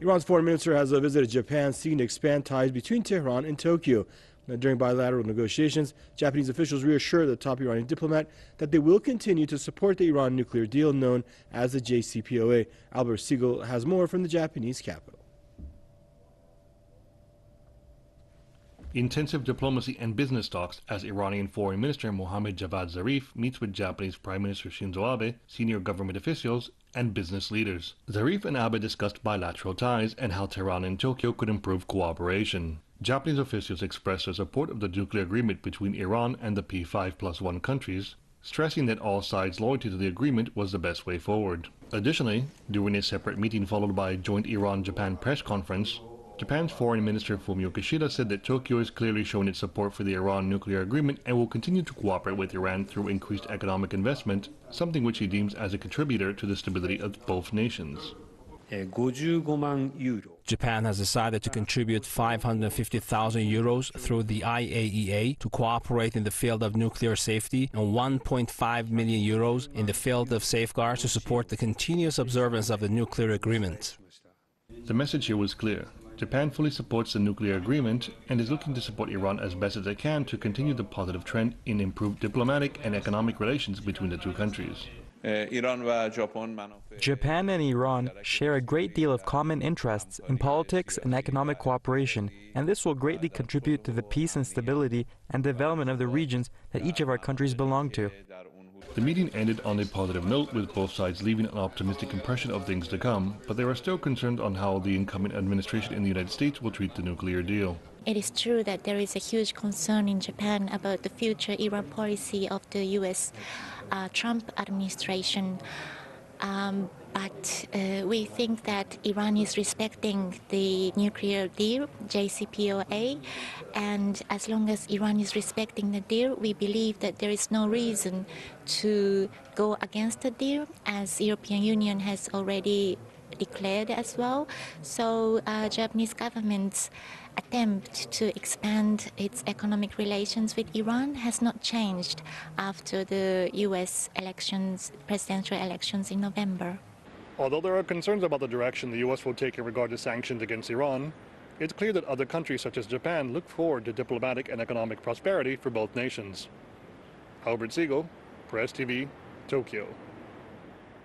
Iran's foreign minister has visited Japan, seeking to expand ties between Tehran and Tokyo. During bilateral negotiations, Japanese officials reassured the top Iranian diplomat that they will continue to support the Iran nuclear deal known as the JCPOA. Albert Siegel has more from the Japanese capital. Intensive diplomacy and business talks as Iranian Foreign Minister Mohammad Javad Zarif meets with Japanese Prime Minister Shinzo Abe, senior government officials, and business leaders. Zarif and Abe discussed bilateral ties and how Tehran and Tokyo could improve cooperation. Japanese officials expressed their support of the nuclear agreement between Iran and the P5+1 countries, stressing that all sides' loyalty to the agreement was the best way forward. Additionally, during a separate meeting followed by a joint Iran-Japan press conference, Japan's Foreign Minister Fumio Kishida said that Tokyo has clearly shown its support for the Iran nuclear agreement and will continue to cooperate with Iran through increased economic investment, something which he deems as a contributor to the stability of both nations. Japan has decided to contribute 550,000 euros through the IAEA to cooperate in the field of nuclear safety and 1.5 million euros in the field of safeguards to support the continuous observance of the nuclear agreement. The message here was clear. Japan fully supports the nuclear agreement and is looking to support Iran as best as it can to continue the positive trend in improved diplomatic and economic relations between the two countries. Japan and Iran share a great deal of common interests in politics and economic cooperation, and this will greatly contribute to the peace and stability and development of the regions that each of our countries belong to. The meeting ended on a positive note, with both sides leaving an optimistic impression of things to come, but there are still concerns on how the incoming administration in the United States will treat the nuclear deal. It is true that there is a huge concern in Japan about the future Iran policy of the U.S. Trump administration. But we think that Iran is respecting the nuclear deal, JCPOA, and as long as Iran is respecting the deal, we believe that there is no reason to go against the deal, as the European Union has already declared as well. So Japanese government's attempt to expand its economic relations with Iran has not changed after the U.S. elections, presidential elections in November. Although there are concerns about the direction the U.S. will take in regard to sanctions against Iran, it's clear that other countries such as Japan look forward to diplomatic and economic prosperity for both nations. Albert Siegel, Press TV, Tokyo.